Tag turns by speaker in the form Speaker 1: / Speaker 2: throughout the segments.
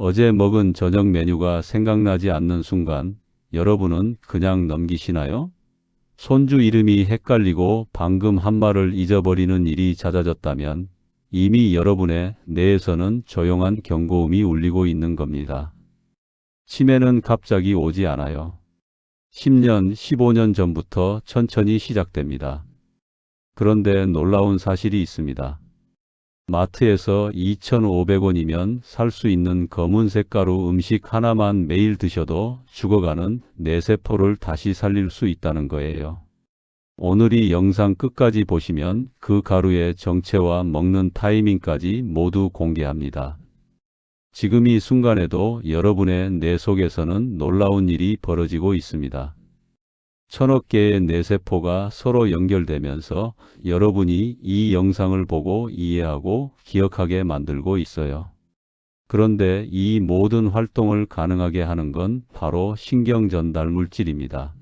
Speaker 1: 어제 먹은 저녁 메뉴가 생각나지 않는 순간 여러분은 그냥 넘기시나요? 손주 이름이 헷갈리고 방금 한 말을 잊어버리는 일이 잦아졌다면 이미 여러분의 뇌에서는 조용한 경고음이 울리고 있는 겁니다. 치매는 갑자기 오지 않아요. 10년, 15년 전부터 천천히 시작됩니다. 그런데 놀라운 사실이 있습니다. 마트에서 2,500원이면 살 수 있는 검은색 가루 음식 하나만 매일 드셔도 죽어가는 뇌세포를 다시 살릴 수 있다는 거예요. 오늘 이 영상 끝까지 보시면 그 가루의 정체와 먹는 타이밍까지 모두 공개합니다. 지금 이 순간에도 여러분의 뇌 속에서는 놀라운 일이 벌어지고 있습니다. 1000억 개의 뇌세포가 서로 연결되면서 여러분이 이 영상을 보고 이해하고 기억하게 만들고 있어요. 그런데 이 모든 활동을 가능하게 하는 건 바로 신경 전달 물질입니다.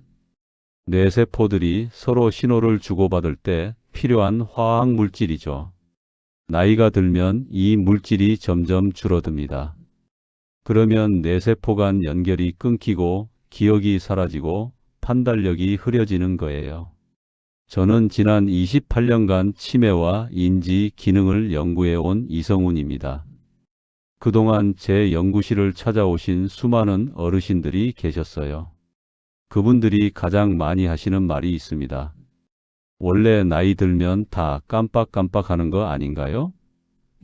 Speaker 1: 뇌세포들이 서로 신호를 주고받을 때 필요한 화학 물질이죠. 나이가 들면 이 물질이 점점 줄어듭니다. 그러면 뇌세포 간 연결이 끊기고 기억이 사라지고 판단력이 흐려지는 거예요. 저는 지난 28년간 치매와 인지 기능을 연구해 온 이성훈입니다. 그동안 제 연구실을 찾아오신 수많은 어르신들이 계셨어요. 그분들이 가장 많이 하시는 말이 있습니다. 원래 나이 들면 다 깜빡깜빡하는 거 아닌가요?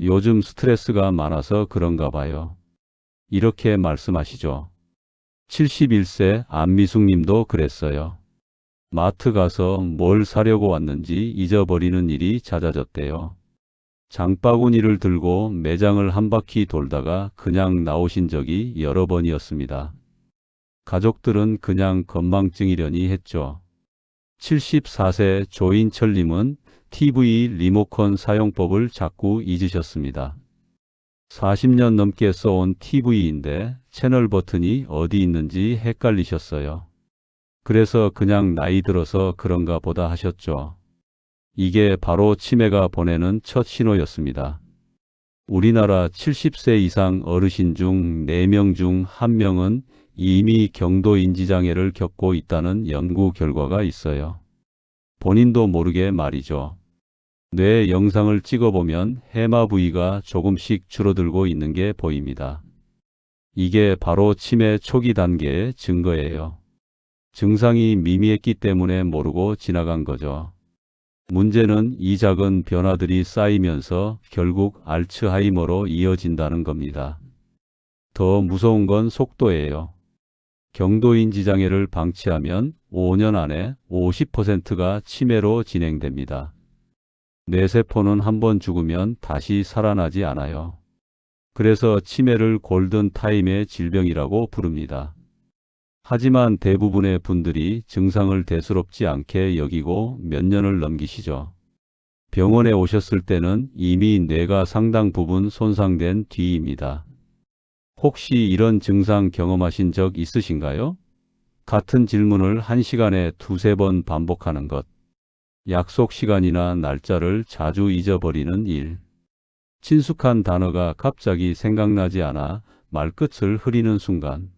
Speaker 1: 요즘 스트레스가 많아서 그런가 봐요. 이렇게 말씀하시죠. 71세 안미숙 님도 그랬어요. 마트 가서 뭘 사려고 왔는지 잊어버리는 일이 잦아졌대요. 장바구니를 들고 매장을 한 바퀴 돌다가 그냥 나오신 적이 여러 번이었습니다. 가족들은 그냥 건망증이려니 했죠. 74세 조인철님은 TV 리모컨 사용법을 자꾸 잊으셨습니다. 40년 넘게 써온 TV인데 채널 버튼이 어디 있는지 헷갈리셨어요. 그래서 그냥 나이 들어서 그런가 보다 하셨죠. 이게 바로 치매가 보내는 첫 신호였습니다. 우리나라 70세 이상 어르신 중 4명 중 1명은 이미 경도인지장애를 겪고 있다는 연구 결과가 있어요. 본인도 모르게 말이죠. 뇌 영상을 찍어보면 해마 부위가 조금씩 줄어들고 있는 게 보입니다. 이게 바로 치매 초기 단계의 증거예요. 증상이 미미했기 때문에 모르고 지나간 거죠. 문제는 이 작은 변화들이 쌓이면서 결국 알츠하이머로 이어진다는 겁니다. 더 무서운 건 속도예요. 경도인지장애를 방치하면 5년 안에 50%가 치매로 진행됩니다. 뇌세포는 한번 죽으면 다시 살아나지 않아요. 그래서 치매를 골든타임의 질병이라고 부릅니다. 하지만 대부분의 분들이 증상을 대수롭지 않게 여기고 몇 년을 넘기시죠. 병원에 오셨을 때는 이미 뇌가 상당 부분 손상된 뒤입니다. 혹시 이런 증상 경험하신 적 있으신가요? 같은 질문을 1시간에 2~3번 반복하는 것. 약속 시간이나 날짜를 자주 잊어버리는 일. 친숙한 단어가 갑자기 생각나지 않아 말끝을 흐리는 순간.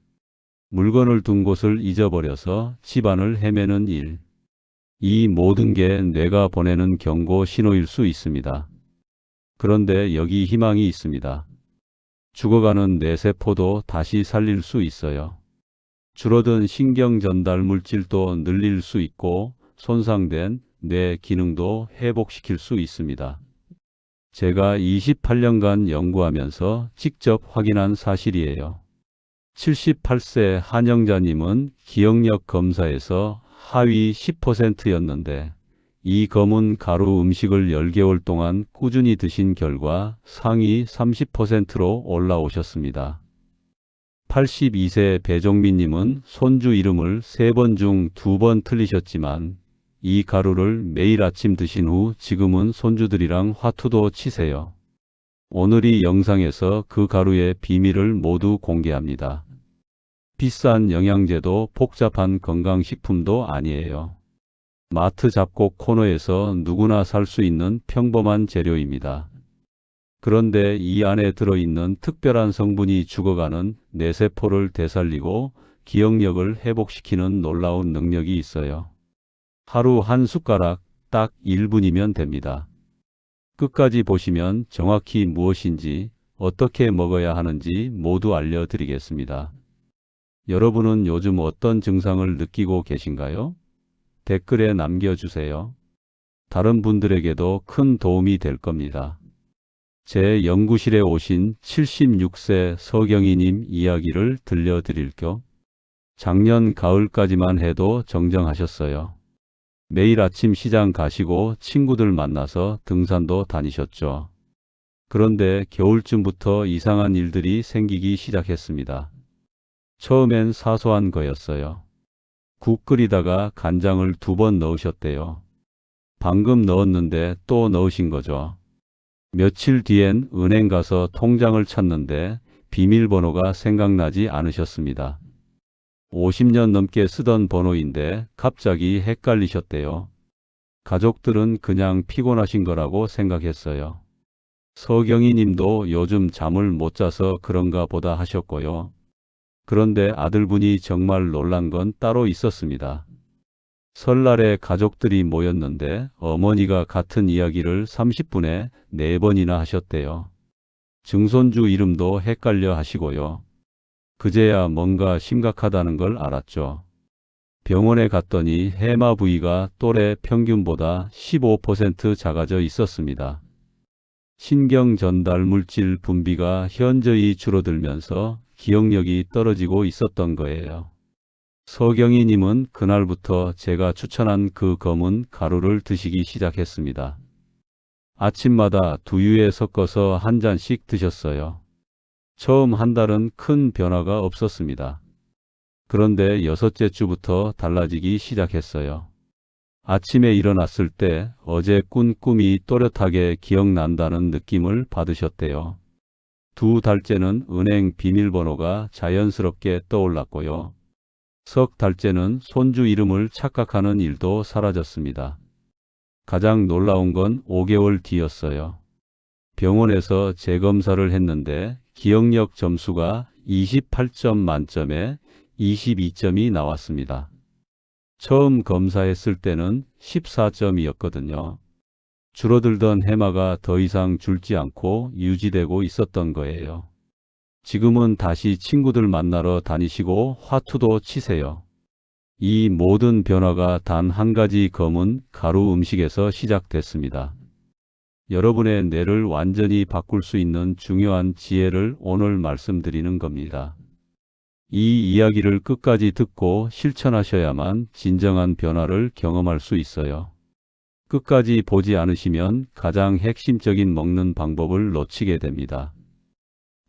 Speaker 1: 물건을 둔 곳을 잊어버려서 집안을 헤매는 일. 이 모든 게 뇌가 보내는 경고 신호일 수 있습니다. 그런데 여기 희망이 있습니다. 죽어가는 뇌세포도 다시 살릴 수 있어요. 줄어든 신경 전달 물질도 늘릴 수 있고 손상된 뇌 기능도 회복시킬 수 있습니다. 제가 28년간 연구하면서 직접 확인한 사실이에요. 78세 한영자님은 기억력 검사에서 하위 10%였는데 이 검은 가루 음식을 10개월 동안 꾸준히 드신 결과 상위 30%로 올라오셨습니다. 82세 배종민님은 손주 이름을 3번 중 2번 틀리셨지만 이 가루를 매일 아침 드신 후 지금은 손주들이랑 화투도 치세요. 오늘 이 영상에서 그 가루의 비밀을 모두 공개합니다. 비싼 영양제도 복잡한 건강식품도 아니에요. 마트 잡곡 코너에서 누구나 살 수 있는 평범한 재료입니다. 그런데 이 안에 들어있는 특별한 성분이 죽어가는 뇌세포를 되살리고 기억력을 회복시키는 놀라운 능력이 있어요. 하루 한 숟가락 딱 1분이면 됩니다. 끝까지 보시면 정확히 무엇인지 어떻게 먹어야 하는지 모두 알려드리겠습니다. 여러분은 요즘 어떤 증상을 느끼고 계신가요? 댓글에 남겨주세요. 다른 분들에게도 큰 도움이 될 겁니다. 제 연구실에 오신 76세 서경희님 이야기를 들려드릴 겸 작년 가을까지만 해도 정정하셨어요. 매일 아침 시장 가시고 친구들 만나서 등산도 다니셨죠. 그런데 겨울쯤부터 이상한 일들이 생기기 시작했습니다. 처음엔 사소한 거였어요. 국 끓이다가 간장을 2번 넣으셨대요. 방금 넣었는데 또 넣으신 거죠. 며칠 뒤엔 은행 가서 통장을 찾는데 비밀번호가 생각나지 않으셨습니다. 50년 넘게 쓰던 번호인데 갑자기 헷갈리셨대요. 가족들은 그냥 피곤하신 거라고 생각했어요. 서경희 님도 요즘 잠을 못 자서 그런가 보다 하셨고요. 그런데 아들분이 정말 놀란 건 따로 있었습니다. 설날에 가족들이 모였는데 어머니가 같은 이야기를 30분에 4번이나 하셨대요. 증손주 이름도 헷갈려 하시고요. 그제야 뭔가 심각하다는 걸 알았죠. 병원에 갔더니 해마 부위가 또래 평균보다 15% 작아져 있었습니다. 신경 전달 물질 분비가 현저히 줄어들면서 기억력이 떨어지고 있었던 거예요. 서경희 님은 그날부터 제가 추천한 그 검은 가루를 드시기 시작했습니다. 아침마다 두유에 섞어서 한 잔씩 드셨어요. 처음 한 달은 큰 변화가 없었습니다. 그런데 6째 주부터 달라지기 시작했어요. 아침에 일어났을 때 어제 꾼 꿈이 또렷하게 기억난다는 느낌을 받으셨대요. 2달째는 은행 비밀번호가 자연스럽게 떠올랐고요. 석 달째는 손주 이름을 착각하는 일도 사라졌습니다. 가장 놀라운 건 5개월 뒤였어요. 병원에서 재검사를 했는데 기억력 점수가 28점 만점에 22점이 나왔습니다. 처음 검사했을 때는 14점이었거든요. 줄어들던 해마가 더 이상 줄지 않고 유지되고 있었던 거예요. 지금은 다시 친구들 만나러 다니시고 화투도 치세요. 이 모든 변화가 단 한 가지 검은 가루 음식에서 시작됐습니다. 여러분의 뇌를 완전히 바꿀 수 있는 중요한 지혜를 오늘 말씀드리는 겁니다. 이 이야기를 끝까지 듣고 실천하셔야만 진정한 변화를 경험할 수 있어요. 끝까지 보지 않으시면 가장 핵심적인 먹는 방법을 놓치게 됩니다.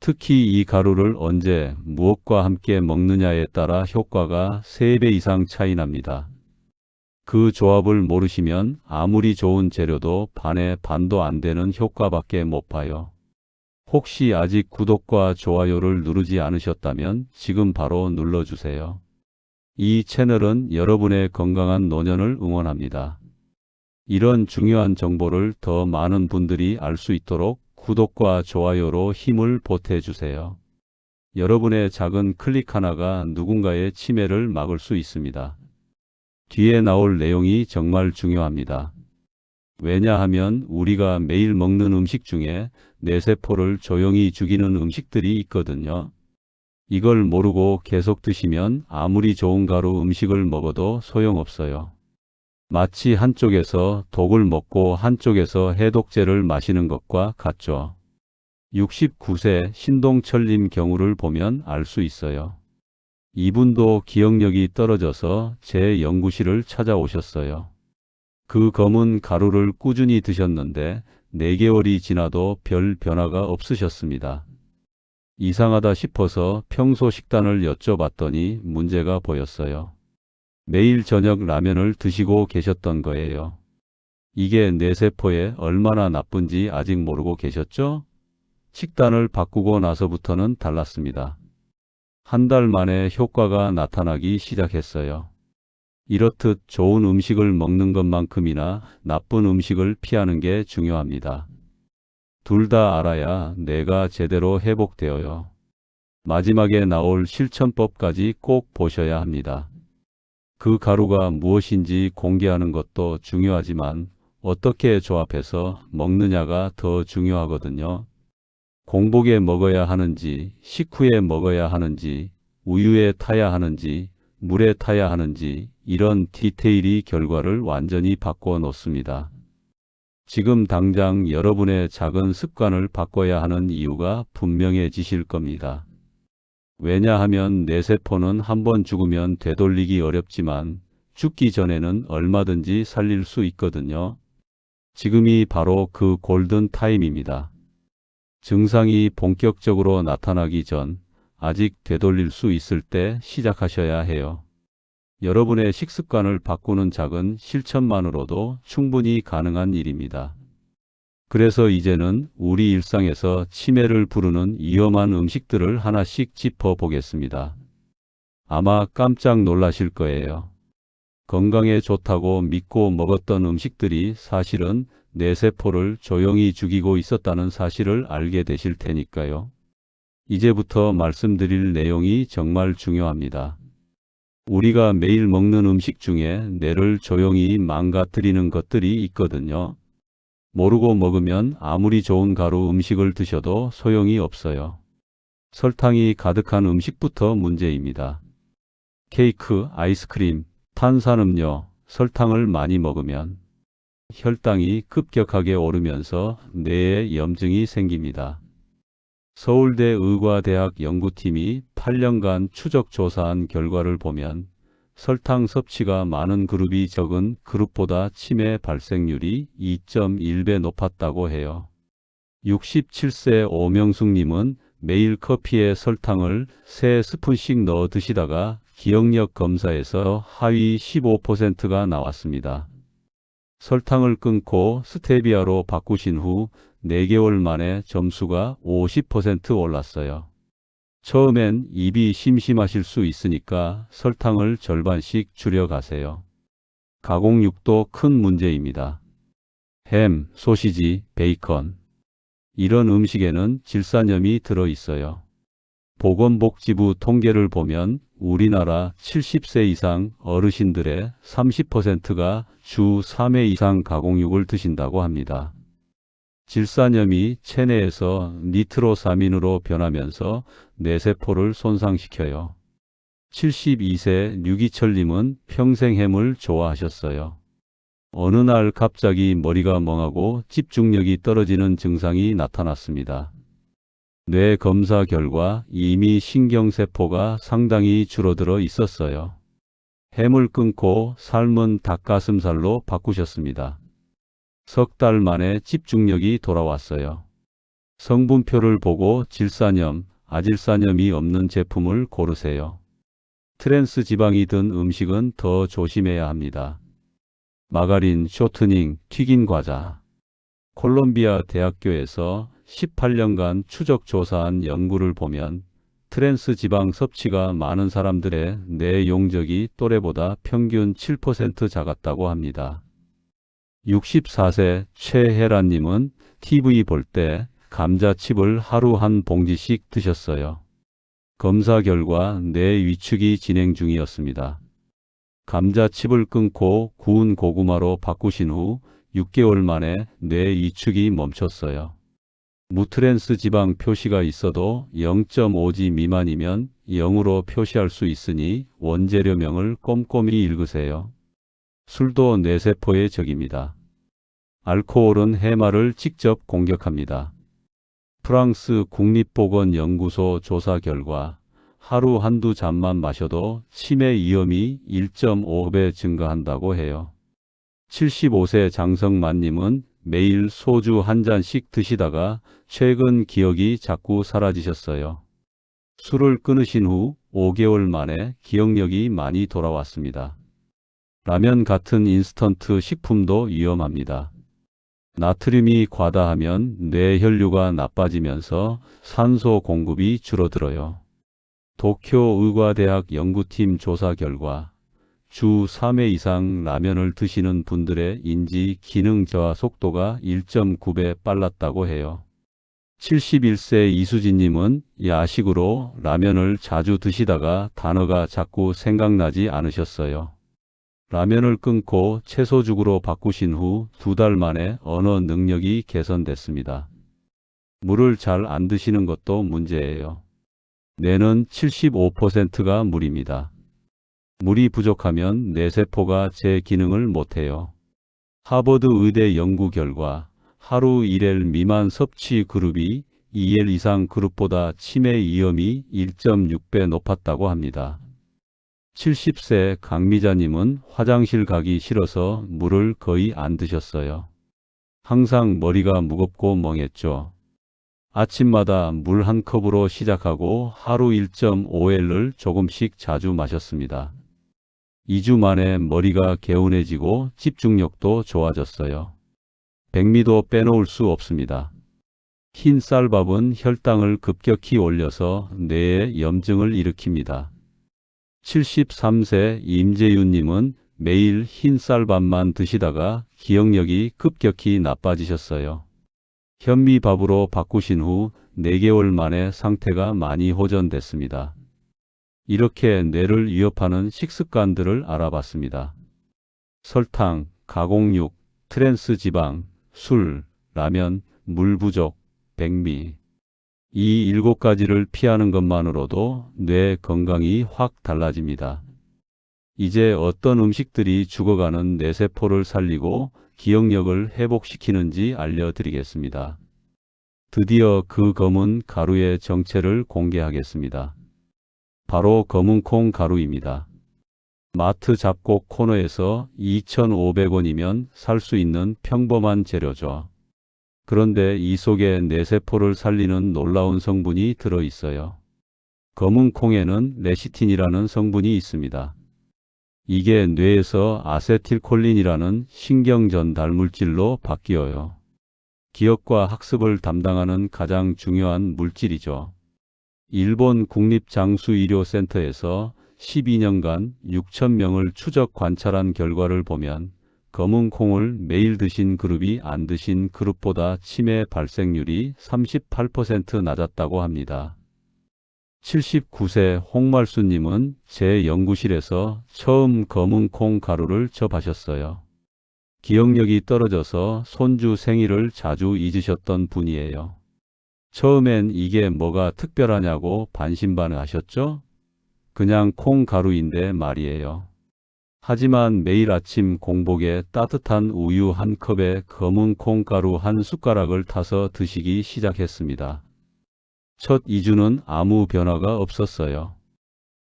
Speaker 1: 특히 이 가루를 언제 무엇과 함께 먹느냐에 따라 효과가 3배 이상 차이 납니다. 그 조합을 모르시면 아무리 좋은 재료도 반의 반도 안 되는 효과밖에 못 봐요. 혹시 아직 구독과 좋아요를 누르지 않으셨다면 지금 바로 눌러주세요. 이 채널은 여러분의 건강한 노년을 응원합니다. 이런 중요한 정보를 더 많은 분들이 알 수 있도록 구독과 좋아요로 힘을 보태주세요. 여러분의 작은 클릭 하나가 누군가의 치매를 막을 수 있습니다. 뒤에 나올 내용이 정말 중요합니다. 왜냐하면 우리가 매일 먹는 음식 중에 뇌세포를 조용히 죽이는 음식들이 있거든요. 이걸 모르고 계속 드시면 아무리 좋은 가루 음식을 먹어도 소용없어요. 마치 한쪽에서 독을 먹고 한쪽에서 해독제를 마시는 것과 같죠. 69세 신동철님 경우를 보면 알 수 있어요. 이분도 기억력이 떨어져서 제 연구실을 찾아오셨어요. 그 검은 가루를 꾸준히 드셨는데 4개월이 지나도 별 변화가 없으셨습니다. 이상하다 싶어서 평소 식단을 여쭤봤더니 문제가 보였어요. 매일 저녁 라면을 드시고 계셨던 거예요. 이게 뇌세포에 얼마나 나쁜지 아직 모르고 계셨죠? 식단을 바꾸고 나서부터는 달랐습니다. 한 달 만에 효과가 나타나기 시작했어요. 이렇듯 좋은 음식을 먹는 것만큼이나 나쁜 음식을 피하는 게 중요합니다. 둘 다 알아야 뇌가 제대로 회복되어요. 마지막에 나올 실천법까지 꼭 보셔야 합니다. 그 가루가 무엇인지 공개하는 것도 중요하지만 어떻게 조합해서 먹느냐가 더 중요하거든요. 공복에 먹어야 하는지, 식후에 먹어야 하는지, 우유에 타야 하는지, 물에 타야 하는지 이런 디테일이 결과를 완전히 바꿔 놓습니다. 지금 당장 여러분의 작은 습관을 바꿔야 하는 이유가 분명해지실 겁니다. 왜냐하면 뇌세포는 한번 죽으면 되돌리기 어렵지만 죽기 전에는 얼마든지 살릴 수 있거든요. 지금이 바로 그 골든 타임입니다. 증상이 본격적으로 나타나기 전 아직 되돌릴 수 있을 때 시작하셔야 해요. 여러분의 식습관을 바꾸는 작은 실천만으로도 충분히 가능한 일입니다. 그래서 이제는 우리 일상에서 치매를 부르는 위험한 음식들을 하나씩 짚어 보겠습니다. 아마 깜짝 놀라실 거예요. 건강에 좋다고 믿고 먹었던 음식들이 사실은 뇌세포를 조용히 죽이고 있었다는 사실을 알게 되실 테니까요. 이제부터 말씀드릴 내용이 정말 중요합니다. 우리가 매일 먹는 음식 중에 뇌를 조용히 망가뜨리는 것들이 있거든요. 모르고 먹으면 아무리 좋은 가루 음식을 드셔도 소용이 없어요. 설탕이 가득한 음식부터 문제입니다. 케이크, 아이스크림, 탄산음료, 설탕을 많이 먹으면 혈당이 급격하게 오르면서 뇌에 염증이 생깁니다. 서울대 의과대학 연구팀이 8년간 추적 조사한 결과를 보면 설탕 섭취가 많은 그룹이 적은 그룹보다 치매 발생률이 2.1배 높았다고 해요. 67세 오명숙님은 매일 커피에 설탕을 3스푼씩 넣어 드시다가 기억력 검사에서 하위 15%가 나왔습니다. 설탕을 끊고 스테비아로 바꾸신 후 4개월 만에 점수가 50% 올랐어요. 처음엔 입이 심심하실 수 있으니까 설탕을 절반씩 줄여가세요. 가공육도 큰 문제입니다. 햄, 소시지, 베이컨 이런 음식에는 질산염이 들어있어요. 보건복지부 통계를 보면 우리나라 70세 이상 어르신들의 30%가 주 3회 이상 가공육을 드신다고 합니다. 질산염이 체내에서 니트로사민으로 변하면서 뇌세포를 손상시켜요. 72세 류기철님은 평생 햄을 좋아하셨어요. 어느 날 갑자기 머리가 멍하고 집중력이 떨어지는 증상이 나타났습니다. 뇌 검사 결과 이미 신경세포가 상당히 줄어들어 있었어요. 햄을 끊고 삶은 닭가슴살로 바꾸셨습니다. 석 달 만에 집중력이 돌아왔어요. 성분표를 보고 질산염, 아질산염이 없는 제품을 고르세요. 트랜스 지방이 든 음식은 더 조심해야 합니다. 마가린, 쇼트닝, 튀긴 과자. 콜롬비아 대학교에서 18년간 추적 조사한 연구를 보면 트랜스 지방 섭취가 많은 사람들의 뇌 용적이 또래보다 평균 7% 작았다고 합니다. 64세 최혜란님은 TV 볼 때 감자칩을 하루 한 봉지씩 드셨어요. 검사 결과 뇌 위축이 진행 중이었습니다. 감자칩을 끊고 구운 고구마로 바꾸신 후 6개월 만에 뇌 위축이 멈췄어요. 무트랜스 지방 표시가 있어도 0.5g 미만이면 0으로 표시할 수 있으니 원재료명을 꼼꼼히 읽으세요. 술도 뇌세포의 적입니다. 알코올은 해마를 직접 공격합니다. 프랑스 국립보건연구소 조사 결과 하루 한두 잔만 마셔도 치매 위험이 1.5배 증가한다고 해요. 75세 장성만님은 매일 소주 한 잔씩 드시다가 최근 기억이 자꾸 사라지셨어요. 술을 끊으신 후 5개월 만에 기억력이 많이 돌아왔습니다. 라면 같은 인스턴트 식품도 위험합니다. 나트륨이 과다하면 뇌혈류가 나빠지면서 산소 공급이 줄어들어요. 도쿄의과대학 연구팀 조사 결과 주 3회 이상 라면을 드시는 분들의 인지 기능 저하 속도가 1.9배 빨랐다고 해요. 71세 이수진님은 야식으로 라면을 자주 드시다가 단어가 자꾸 생각나지 않으셨어요. 라면을 끊고 채소죽으로 바꾸신 후 2달 만에 언어 능력이 개선됐습니다. 물을 잘 안 드시는 것도 문제예요. 뇌는 75%가 물입니다. 물이 부족하면 뇌세포가 제 기능을 못해요. 하버드 의대 연구 결과 하루 1엘 미만 섭취 그룹이 2엘 이상 그룹보다 치매 위험이 1.6배 높았다고 합니다. 70세 강미자님은 화장실 가기 싫어서 물을 거의 안 드셨어요. 항상 머리가 무겁고 멍했죠. 아침마다 물 한 컵으로 시작하고 하루 1.5L을 조금씩 자주 마셨습니다. 2주 만에 머리가 개운해지고 집중력도 좋아졌어요. 백미도 빼놓을 수 없습니다. 흰 쌀밥은 혈당을 급격히 올려서 뇌에 염증을 일으킵니다. 73세 임재윤님은 매일 흰 쌀밥만 드시다가 기억력이 급격히 나빠지셨어요. 현미밥으로 바꾸신 후 4개월 만에 상태가 많이 호전됐습니다. 이렇게 뇌를 위협하는 식습관들을 알아봤습니다. 설탕, 가공육, 트랜스지방, 술, 라면, 물 부족, 백미. 이 7가지를 피하는 것만으로도 뇌 건강이 확 달라집니다. 이제 어떤 음식들이 죽어가는 뇌세포를 살리고 기억력을 회복시키는지 알려드리겠습니다. 드디어 그 검은 가루의 정체를 공개하겠습니다. 바로 검은콩 가루입니다. 마트 잡곡 코너에서 2,500원이면 살 수 있는 평범한 재료죠. 그런데 이 속에 뇌세포를 살리는 놀라운 성분이 들어있어요. 검은 콩에는 레시틴이라는 성분이 있습니다. 이게 뇌에서 아세틸콜린이라는 신경전달 물질로 바뀌어요. 기억과 학습을 담당하는 가장 중요한 물질이죠. 일본 국립장수의료센터에서 12년간 6,000명을 추적 관찰한 결과를 보면 검은 콩을 매일 드신 그룹이 안 드신 그룹보다 치매 발생률이 38% 낮았다고 합니다. 79세 홍말수님은 제 연구실에서 처음 검은 콩 가루를 접하셨어요. 기억력이 떨어져서 손주 생일을 자주 잊으셨던 분이에요. 처음엔 이게 뭐가 특별하냐고 반신반의하셨죠? 그냥 콩 가루인데 말이에요. 하지만 매일 아침 공복에 따뜻한 우유 한 컵에 검은 콩가루 한 숟가락을 타서 드시기 시작했습니다. 첫 2주는 아무 변화가 없었어요.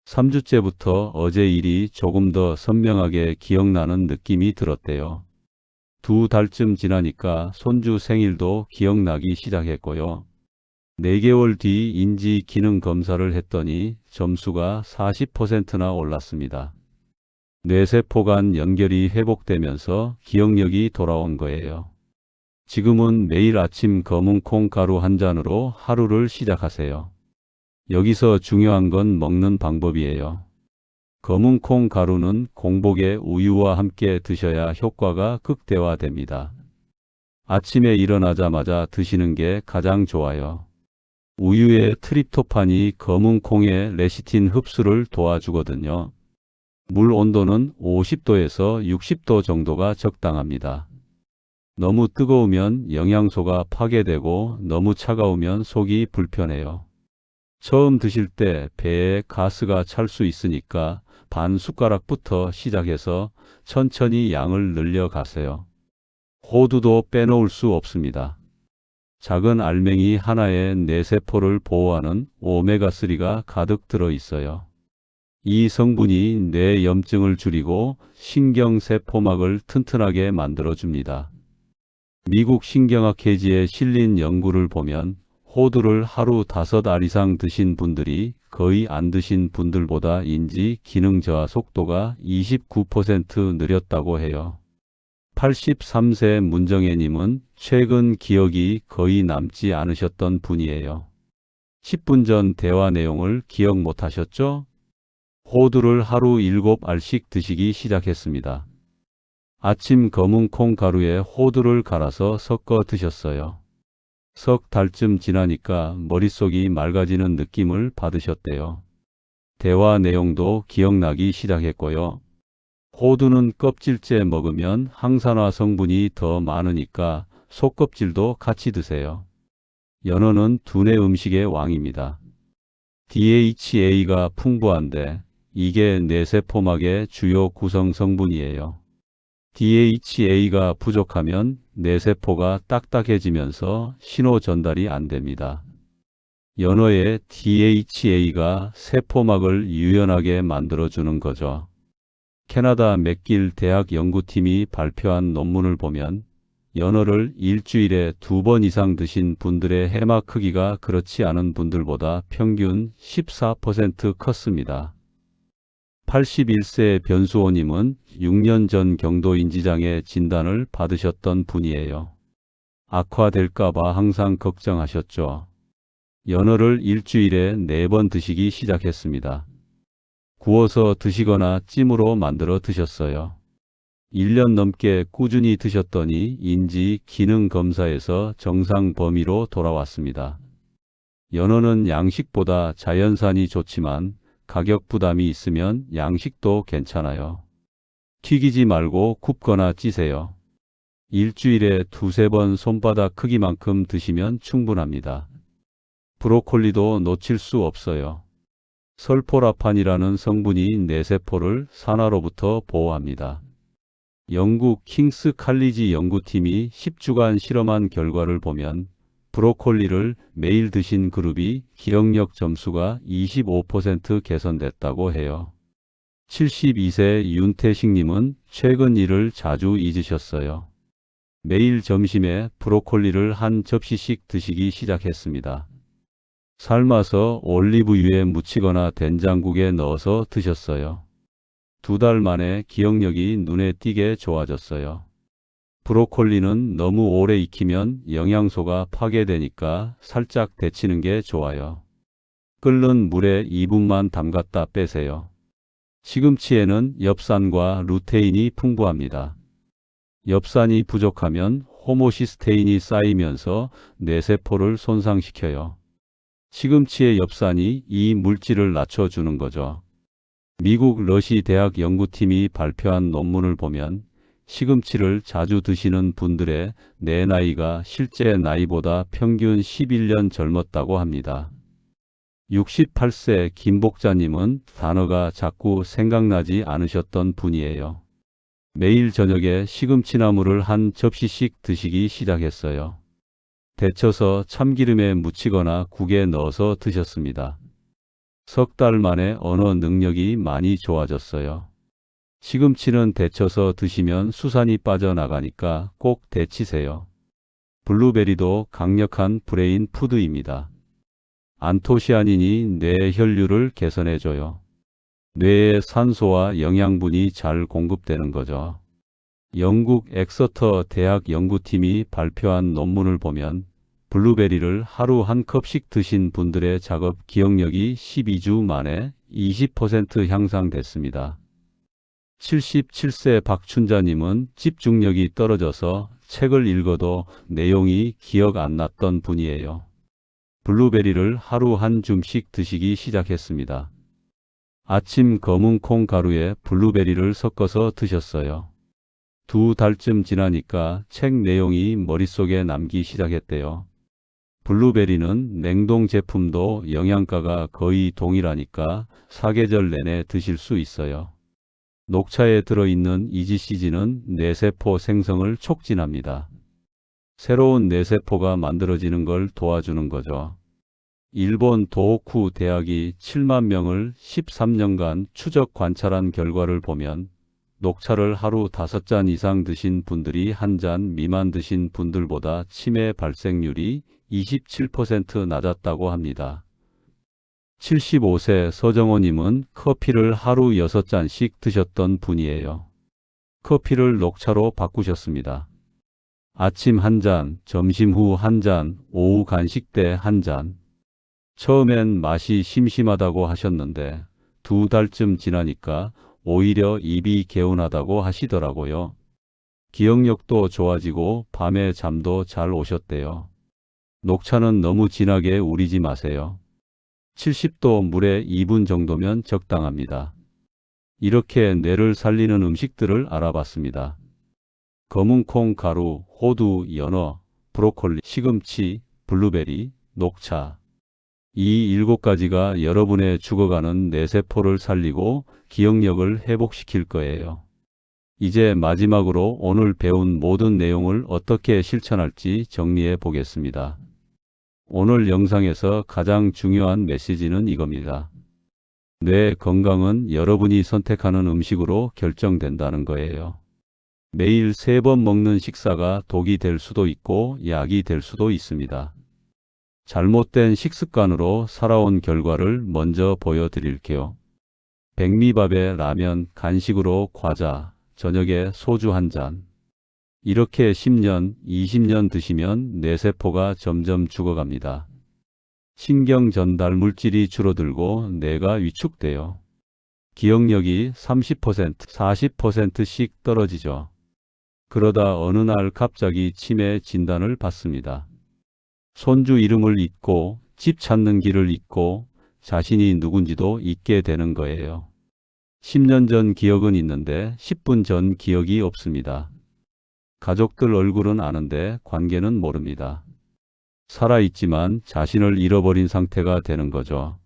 Speaker 1: 3주째부터 어제 일이 조금 더 선명하게 기억나는 느낌이 들었대요. 2달쯤 지나니까 손주 생일도 기억나기 시작했고요. 4개월 뒤 인지 기능 검사를 했더니 점수가 40%나 올랐습니다. 뇌세포 간 연결이 회복되면서 기억력이 돌아온 거예요. 지금은 매일 아침 검은 콩 가루 한 잔으로 하루를 시작하세요. 여기서 중요한 건 먹는 방법이에요. 검은 콩 가루는 공복에 우유와 함께 드셔야 효과가 극대화됩니다. 아침에 일어나자마자 드시는 게 가장 좋아요. 우유의 트립토판이 검은 콩의 레시틴 흡수를 도와주거든요. 물 온도는 50도에서 60도 정도가 적당합니다. 너무 뜨거우면 영양소가 파괴되고 너무 차가우면 속이 불편해요. 처음 드실 때 배에 가스가 찰 수 있으니까 반 숟가락부터 시작해서 천천히 양을 늘려가세요. 호두도 빼놓을 수 없습니다. 작은 알맹이 하나에 뇌세포를 보호하는 오메가3가 가득 들어 있어요. 이 성분이 뇌 염증을 줄이고 신경세포막을 튼튼하게 만들어줍니다. 미국 신경학회지에 실린 연구를 보면 호두를 하루 5알 이상 드신 분들이 거의 안 드신 분들보다 인지 기능 저하 속도가 29% 느렸다고 해요. 83세 문정혜님은 최근 기억이 거의 남지 않으셨던 분이에요. 10분 전 대화 내용을 기억 못하셨죠? 호두를 하루 7알씩 드시기 시작했습니다. 아침 검은 콩 가루에 호두를 갈아서 섞어 드셨어요. 석 달쯤 지나니까 머릿속이 맑아지는 느낌을 받으셨대요. 대화 내용도 기억나기 시작했고요. 호두는 껍질째 먹으면 항산화 성분이 더 많으니까 속껍질도 같이 드세요. 연어는 두뇌 음식의 왕입니다. DHA가 풍부한데 이게 뇌세포막의 주요 구성 성분이에요. DHA가 부족하면 뇌세포가 딱딱해지면서 신호 전달이 안 됩니다. 연어의 DHA가 세포막을 유연하게 만들어주는 거죠. 캐나다 맥길 대학 연구팀이 발표한 논문을 보면 연어를 일주일에 2번 이상 드신 분들의 해막 크기가 그렇지 않은 분들보다 평균 14% 컸습니다. 81세 변수호님은 6년 전 경도인지장애 진단을 받으셨던 분이에요. 악화될까봐 항상 걱정하셨죠. 연어를 일주일에 4번 드시기 시작했습니다. 구워서 드시거나 찜으로 만들어 드셨어요. 1년 넘게 꾸준히 드셨더니 인지 기능 검사에서 정상 범위로 돌아왔습니다. 연어는 양식보다 자연산이 좋지만 가격 부담이 있으면 양식도 괜찮아요. 튀기지 말고 굽거나 찌세요. 일주일에 2~3번 손바닥 크기만큼 드시면 충분합니다. 브로콜리도 놓칠 수 없어요. 설포라판이라는 성분이 뇌세포를 산화로부터 보호합니다. 영국 킹스 칼리지 연구팀이 10주간 실험한 결과를 보면 브로콜리를 매일 드신 그룹이 기억력 점수가 25% 개선됐다고 해요. 72세 윤태식님은 최근 일을 자주 잊으셨어요. 매일 점심에 브로콜리를 한 접시씩 드시기 시작했습니다. 삶아서 올리브유에 묻히거나 된장국에 넣어서 드셨어요. 2달 만에 기억력이 눈에 띄게 좋아졌어요. 브로콜리는 너무 오래 익히면 영양소가 파괴되니까 살짝 데치는 게 좋아요. 끓는 물에 2분만 담갔다 빼세요. 시금치에는 엽산과 루테인이 풍부합니다. 엽산이 부족하면 호모시스테인이 쌓이면서 뇌세포를 손상시켜요. 시금치의 엽산이 이 물질을 낮춰주는 거죠. 미국 러시 대학 연구팀이 발표한 논문을 보면 시금치를 자주 드시는 분들의 뇌 나이가 실제 나이보다 평균 11년 젊었다고 합니다. 68세 김복자님은 단어가 자꾸 생각나지 않으셨던 분이에요. 매일 저녁에 시금치나물을 한 접시씩 드시기 시작했어요. 데쳐서 참기름에 묻히거나 국에 넣어서 드셨습니다. 3달 만에 언어 능력이 많이 좋아졌어요. 시금치는 데쳐서 드시면 수산이 빠져나가니까 꼭 데치세요. 블루베리도 강력한 브레인 푸드입니다. 안토시아닌이 뇌 혈류를 개선해줘요. 뇌에 산소와 영양분이 잘 공급되는 거죠. 영국 엑서터 대학 연구팀이 발표한 논문을 보면 블루베리를 하루 한 컵씩 드신 분들의 작업 기억력이 12주 만에 20% 향상됐습니다. 77세 박춘자님은 집중력이 떨어져서 책을 읽어도 내용이 기억 안 났던 분이에요. 블루베리를 하루 한 줌씩 드시기 시작했습니다. 아침 검은 콩 가루에 블루베리를 섞어서 드셨어요. 2달쯤 지나니까 책 내용이 머릿속에 남기 시작했대요. 블루베리는 냉동 제품도 영양가가 거의 동일하니까 사계절 내내 드실 수 있어요. 녹차에 들어있는 EGCG는 뇌세포 생성을 촉진합니다. 새로운 뇌세포가 만들어지는 걸 도와주는 거죠. 일본 도호쿠 대학이 7만 명을 13년간 추적 관찰한 결과를 보면 녹차를 하루 5잔 이상 드신 분들이 1잔 미만 드신 분들보다 치매 발생률이 27% 낮았다고 합니다. 75세 서정호님은 커피를 하루 6잔씩 드셨던 분이에요. 커피를 녹차로 바꾸셨습니다. 아침 1잔, 점심 후 1잔, 오후 간식 때 1잔. 처음엔 맛이 심심하다고 하셨는데 2달쯤 지나니까 오히려 입이 개운하다고 하시더라고요. 기억력도 좋아지고 밤에 잠도 잘 오셨대요. 녹차는 너무 진하게 우리지 마세요. 70도 물에 2분 정도면 적당합니다. 이렇게 뇌를 살리는 음식들을 알아봤습니다. 검은콩 가루, 호두, 연어, 브로콜리, 시금치, 블루베리, 녹차. 이 7가지가 여러분의 죽어가는 뇌세포를 살리고 기억력을 회복시킬 거예요. 이제 마지막으로 오늘 배운 모든 내용을 어떻게 실천할지 정리해 보겠습니다. 오늘 영상에서 가장 중요한 메시지는 이겁니다. 뇌 건강은 여러분이 선택하는 음식으로 결정된다는 거예요. 매일 3번 먹는 식사가 독이 될 수도 있고 약이 될 수도 있습니다. 잘못된 식습관으로 살아온 결과를 먼저 보여드릴게요. 백미밥에 라면, 간식으로 과자, 저녁에 소주 한 잔. 이렇게 10년, 20년 드시면 뇌세포가 점점 죽어갑니다. 신경 전달 물질이 줄어들고 뇌가 위축돼요. 기억력이 30%, 40%씩 떨어지죠. 그러다 어느 날 갑자기 치매 진단을 받습니다. 손주 이름을 잊고 집 찾는 길을 잊고 자신이 누군지도 잊게 되는 거예요. 10년 전 기억은 있는데 10분 전 기억이 없습니다. 가족들 얼굴은 아는데 관계는 모릅니다. 살아있지만 자신을 잃어버린 상태가 되는 거죠.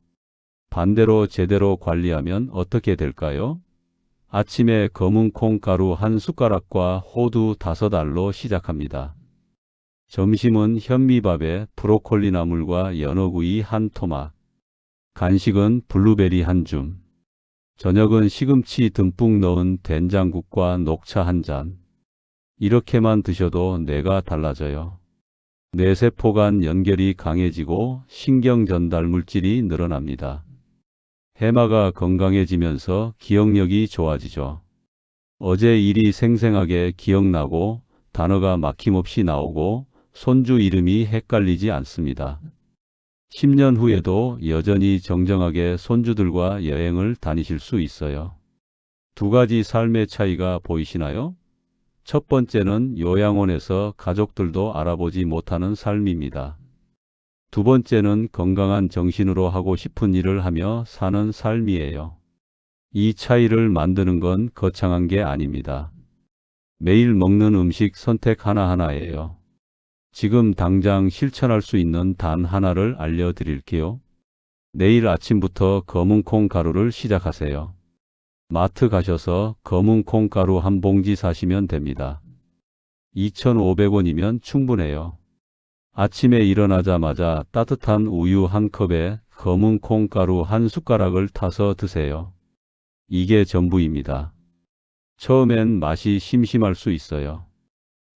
Speaker 1: 반대로 제대로 관리하면 어떻게 될까요? 아침에 검은 콩가루 한 숟가락과 호두 5알로 시작합니다. 점심은 현미밥에 브로콜리 나물과 연어구이 한 토막. 간식은 블루베리 한 줌. 저녁은 시금치 듬뿍 넣은 된장국과 녹차 한 잔. 이렇게만 드셔도 뇌가 달라져요. 뇌세포 간 연결이 강해지고 신경 전달 물질이 늘어납니다. 해마가 건강해지면서 기억력이 좋아지죠. 어제 일이 생생하게 기억나고 단어가 막힘없이 나오고 손주 이름이 헷갈리지 않습니다. 10년 후에도 여전히 정정하게 손주들과 여행을 다니실 수 있어요. 2가지 삶의 차이가 보이시나요? 첫 번째는 요양원에서 가족들도 알아보지 못하는 삶입니다. 2번째는 건강한 정신으로 하고 싶은 일을 하며 사는 삶이에요. 이 차이를 만드는 건 거창한 게 아닙니다. 매일 먹는 음식 선택 하나하나예요. 지금 당장 실천할 수 있는 단 하나를 알려드릴게요. 내일 아침부터 검은콩 가루를 시작하세요. 마트 가셔서 검은콩 가루 한 봉지 사시면 됩니다. 2,500원이면 충분해요. 아침에 일어나자마자 따뜻한 우유 한 컵에 검은콩 가루 한 숟가락을 타서 드세요. 이게 전부입니다. 처음엔 맛이 심심할 수 있어요.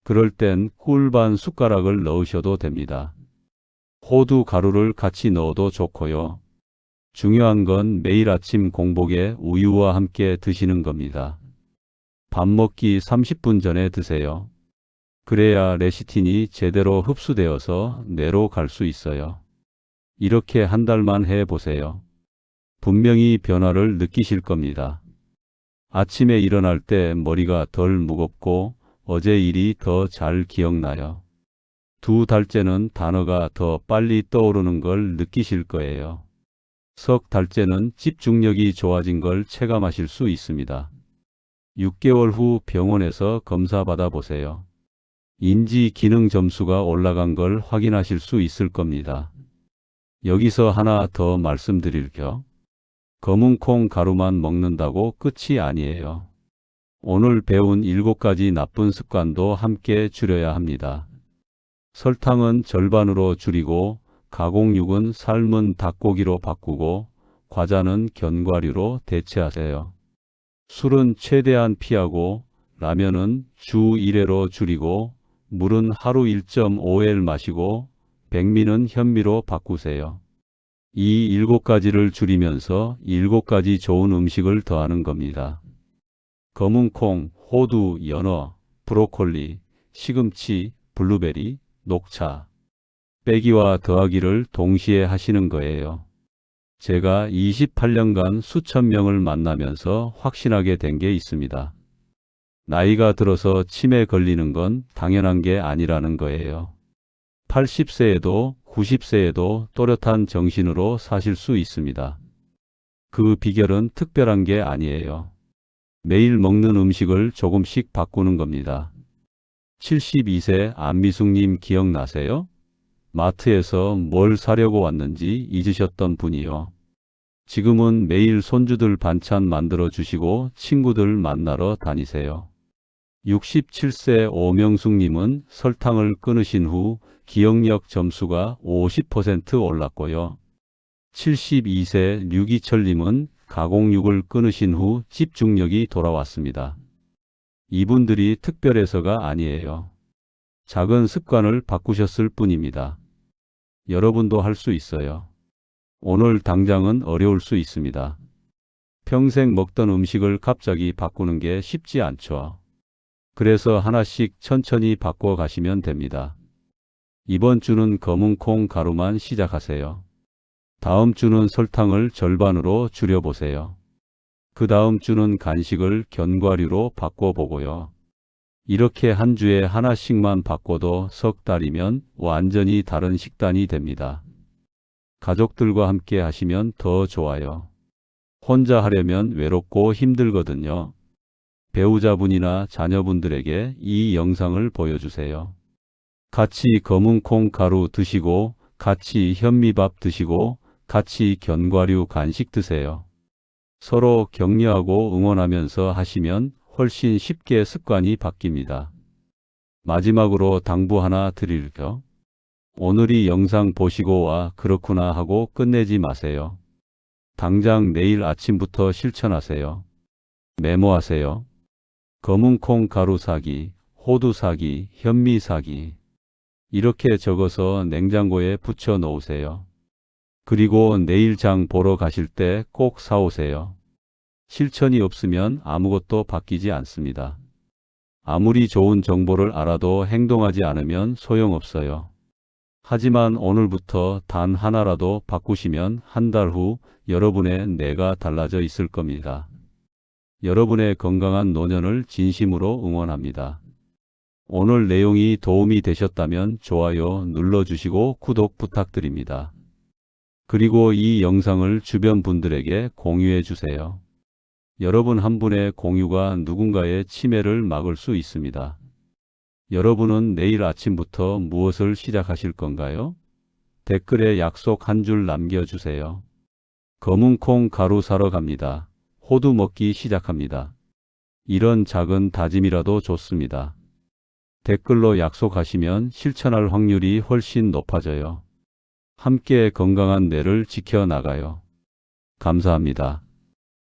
Speaker 1: 그럴 땐 꿀 반 숟가락을 넣으셔도 됩니다. 호두 가루를 같이 넣어도 좋고요. 중요한 건 매일 아침 공복에 우유와 함께 드시는 겁니다. 밥 먹기 30분 전에 드세요. 그래야 레시틴이 제대로 흡수되어서 뇌로 갈 수 있어요. 이렇게 한 달만 해보세요. 분명히 변화를 느끼실 겁니다. 아침에 일어날 때 머리가 덜 무겁고 어제 일이 더 잘 기억나요. 2달째는 단어가 더 빨리 떠오르는 걸 느끼실 거예요. 3달째는 집중력이 좋아진 걸 체감하실 수 있습니다. 6개월 후 병원에서 검사 받아보세요. 인지 기능 점수가 올라간 걸 확인하실 수 있을 겁니다. 여기서 하나 더 말씀드릴게요. 검은콩 가루만 먹는다고 끝이 아니에요. 오늘 배운 7가지 나쁜 습관도 함께 줄여야 합니다. 설탕은 절반으로 줄이고 가공육은 삶은 닭고기로 바꾸고 과자는 견과류로 대체하세요. 술은 최대한 피하고 라면은 주 1회로 줄이고 물은 하루 1.5L 마시고 백미는 현미로 바꾸세요. 이 7가지를 줄이면서 7가지 좋은 음식을 더하는 겁니다. 검은콩, 호두, 연어, 브로콜리, 시금치, 블루베리, 녹차. 빼기와 더하기를 동시에 하시는 거예요. 제가 28년간 수천 명을 만나면서 확신하게 된 게 있습니다. 나이가 들어서 치매 걸리는 건 당연한 게 아니라는 거예요. 80세에도 90세에도 또렷한 정신으로 사실 수 있습니다. 그 비결은 특별한 게 아니에요. 매일 먹는 음식을 조금씩 바꾸는 겁니다. 72세 안미숙님 기억나세요? 마트에서 뭘 사려고 왔는지 잊으셨던 분이요. 지금은 매일 손주들 반찬 만들어 주시고 친구들 만나러 다니세요. 67세 오명숙님은 설탕을 끊으신 후 기억력 점수가 50% 올랐고요. 72세 류기철님은 가공육을 끊으신 후 집중력이 돌아왔습니다. 이분들이 특별해서가 아니에요. 작은 습관을 바꾸셨을 뿐입니다. 여러분도 할 수 있어요. 오늘 당장은 어려울 수 있습니다. 평생 먹던 음식을 갑자기 바꾸는 게 쉽지 않죠. 그래서 하나씩 천천히 바꿔 가시면 됩니다. 이번 주는 검은콩 가루만 시작하세요. 다음 주는 설탕을 절반으로 줄여보세요. 그 다음 주는 간식을 견과류로 바꿔보고요. 이렇게 한 주에 하나씩만 바꿔도 석 달이면 완전히 다른 식단이 됩니다. 가족들과 함께 하시면 더 좋아요. 혼자 하려면 외롭고 힘들거든요. 배우자분이나 자녀분들에게 이 영상을 보여주세요. 같이 검은콩 가루 드시고, 같이 현미밥 드시고, 같이 견과류 간식 드세요. 서로 격려하고 응원하면서 하시면 훨씬 쉽게 습관이 바뀝니다. 마지막으로 당부 하나 드릴게요. 오늘 이 영상 보시고 와 그렇구나 하고 끝내지 마세요. 당장 내일 아침부터 실천하세요. 메모하세요. 검은콩 가루 사기, 호두 사기, 현미 사기. 이렇게 적어서 냉장고에 붙여 놓으세요. 그리고 내일 장 보러 가실 때 꼭 사오세요. 실천이 없으면 아무것도 바뀌지 않습니다. 아무리 좋은 정보를 알아도 행동하지 않으면 소용없어요. 하지만 오늘부터 단 하나라도 바꾸시면 한 달 후 여러분의 뇌가 달라져 있을 겁니다. 여러분의 건강한 노년을 진심으로 응원합니다. 오늘 내용이 도움이 되셨다면 좋아요 눌러주시고 구독 부탁드립니다. 그리고 이 영상을 주변 분들에게 공유해 주세요. 여러분 한 분의 공유가 누군가의 치매를 막을 수 있습니다. 여러분은 내일 아침부터 무엇을 시작하실 건가요? 댓글에 약속 한 줄 남겨주세요. 검은콩 가루 사러 갑니다. 호두 먹기 시작합니다. 이런 작은 다짐이라도 좋습니다. 댓글로 약속하시면 실천할 확률이 훨씬 높아져요. 함께 건강한 뇌를 지켜나가요. 감사합니다.